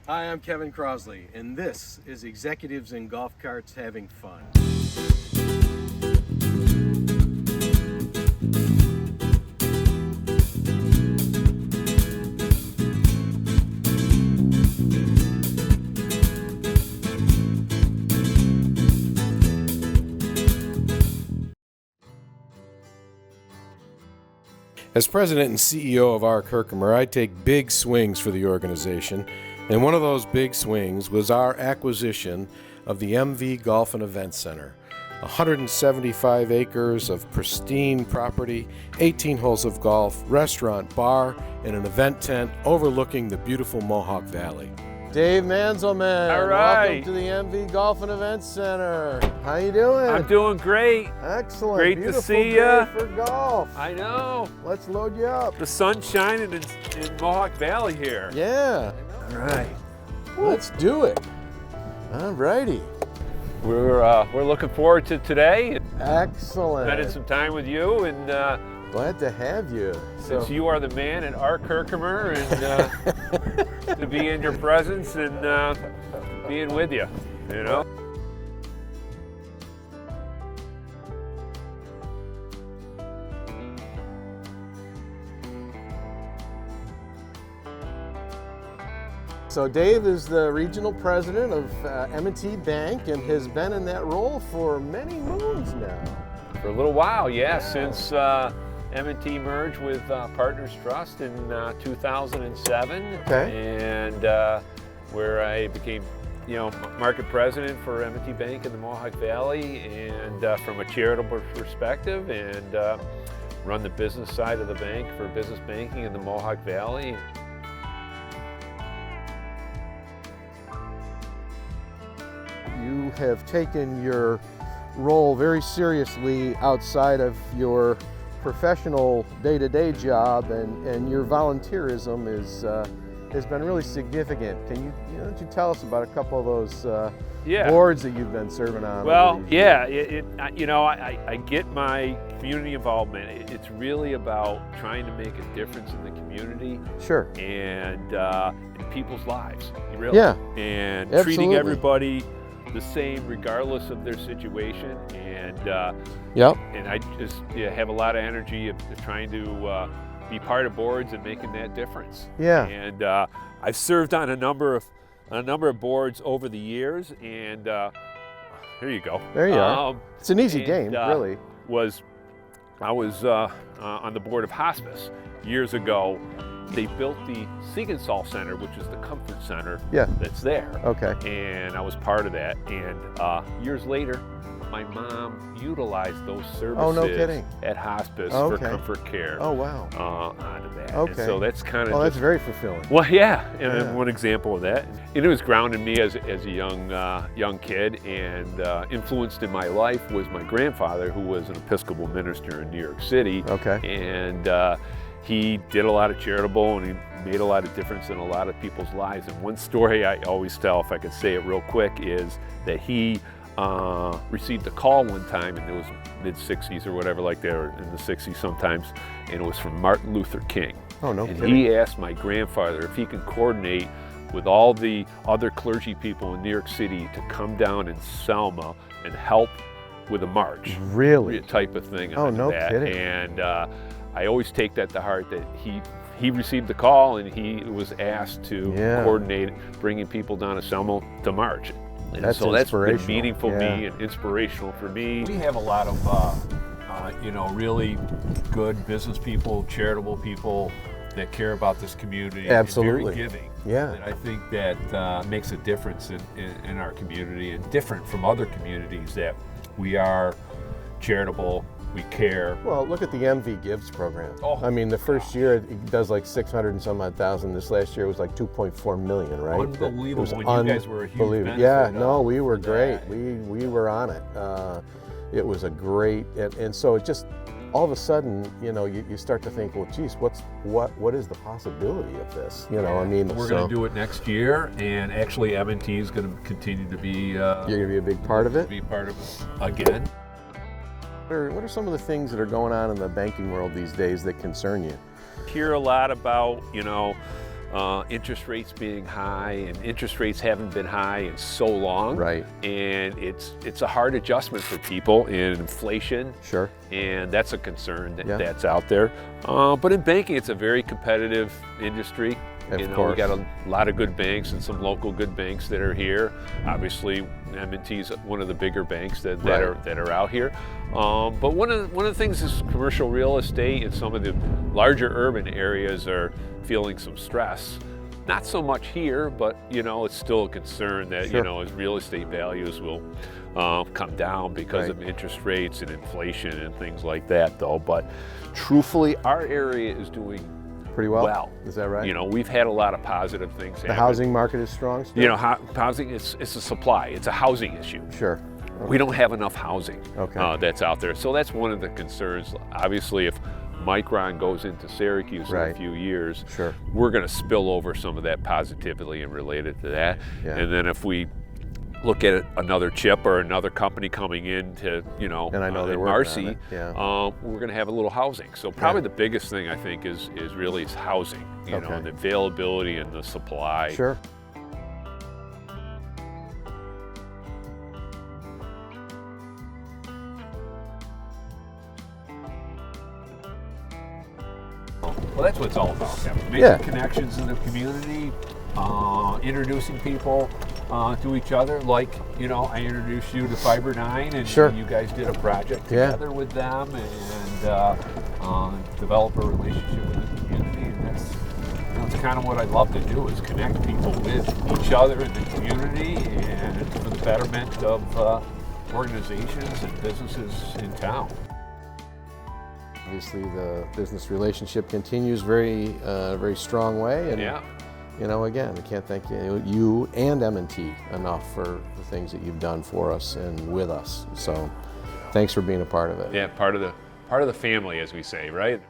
Hi, I'm Kevin Crosley, and this is Executives in Golf Carts Having Fun. As president and CEO of Arc Herkimer, I take big swings for the organization, and one of those big swings was our acquisition of the MV Golf and Event Center. 175 acres of pristine property, 18 holes of golf, restaurant, bar, and an event tent overlooking the beautiful Mohawk Valley. Dave Manzelmann, all right. Welcome to the MV Golf and Event Center. How you doing? I'm doing great. Excellent. Great Beautiful to see day you. for golf. I know. Let's load you up. The sun's shining in Mohawk Valley here. Yeah. All right. Let's do it. All righty. We're looking forward to today. Excellent. Spending some time with you, and Glad to have you. since you are the man at Arc Herkimer, and to be in your presence and being with you, you know. So Dave is the regional president of M&T Bank and has been in that role for many moons now. For a little while, yeah, since M&T merged with Partners Trust in 2007, Okay. and where I became, market president for M&T Bank in the Mohawk Valley, and from a charitable perspective, and run the business side of the bank for business banking in the Mohawk Valley. You have taken your role very seriously outside of your professional day-to-day job, and your volunteerism has been really significant. Can you, don't you tell us about a couple of those Yeah. boards that you've been serving on? Well, over these yeah, years? I get my community involvement. It's really about trying to make a difference in the community Sure. and in people's lives, really. Yeah, And absolutely. treating everybody the same regardless of their situation, and Yep. I just have a lot of energy of trying to be part of boards and making that difference. Yeah. And I've served on a number of boards over the years, and here you go. There you are. It's an easy and, game, really. I was on the board of hospice years ago. They built the Siegensall Center, which is the comfort center Yeah. that's there. Okay. And I was part of that. And years later, my mom utilized those services Oh, no kidding. at hospice Okay. for comfort care. Oh, wow. Out of that. Okay. And so that's kind of Well, that's very fulfilling. well, yeah, and Yeah. one example of that. And it was grounded me as a young kid, and influenced in my life was my grandfather, who was an Episcopal minister in New York City. Okay. And he did a lot of charitable, and he made a lot of difference in a lot of people's lives. And one story I always tell, if I could say it real quick, is that he received a call one time, and it was mid-60s or whatever like that, or in the 60s sometimes, and it was from Martin Luther King. Oh, no And kidding. he asked my grandfather if he could coordinate with all the other clergy people in New York City to come down in Selma and help with a march. Really? Type of thing. Oh, on no that. kidding. And I always take that to heart, that he received the call, and he was asked to Yeah. coordinate bringing people down to Selma to march. And That's so that's been inspirational. meaningful to Yeah. me and inspirational for me. We have a lot of really good business people, charitable people that care about this community. Absolutely. And very giving. Yeah. And I think that makes a difference in our community, and different from other communities, that we are charitable, we care. Well, look at the MV Gives program. Oh, I mean, the first year it does like 600 and some odd thousand. This last year was like 2.4 million, right? Unbelievable. It was And you guys were a huge benefit Yeah, no, we were for great. that. We were on it. It was a great, and so it just, all of a sudden, you start to think, well, geez, what is the possibility of this? I mean, we're going to do it next year, and actually M&T is going to continue to be. You're going to be a big part of it. Be part of it again. What are some of the things that are going on in the banking world these days that concern you? Hear a lot about interest rates being high, and interest rates haven't been high in so long. Right. And it's a hard adjustment for people in inflation. Sure. And that's a concern that's out there. But in banking, it's a very competitive industry. We got a lot of good banks and some local good banks that are here. Obviously, M&T is one of the bigger banks that are out here. But one of the things is commercial real estate, and some of the larger urban areas are feeling some stress. Not so much here, but it's still a concern that as real estate values will come down because of interest rates and inflation and things like that, though. But truthfully, our area is doing pretty well. Is that right? We've had a lot of positive things happen. The housing market is strong still? Housing is a supply. It's a housing issue. Sure. Okay. We don't have enough housing that's out there. So that's one of the concerns. Obviously, if Micron goes into Syracuse in a few years, we're going to spill over some of that positively and related to that. Yeah. And then if we look at another chip or another company coming in to, and I know in Marcy, we're going to have a little housing. So probably the biggest thing I think is really housing, and the availability and the supply. Sure. Well, that's what it's all about, Kevin. Making connections in the community, introducing people to each other. Like, I introduced you to Fiber 9, and you guys did a project together with them, and develop a relationship with the community. And that's kind of what I love to do, is connect people with each other in the community, and for the betterment of organizations and businesses in town. Obviously, the business relationship continues very strong way, and again, I can't thank you and M&T enough for the things that you've done for us and with us. So, thanks for being a part of it. Yeah, part of the family, as we say, right?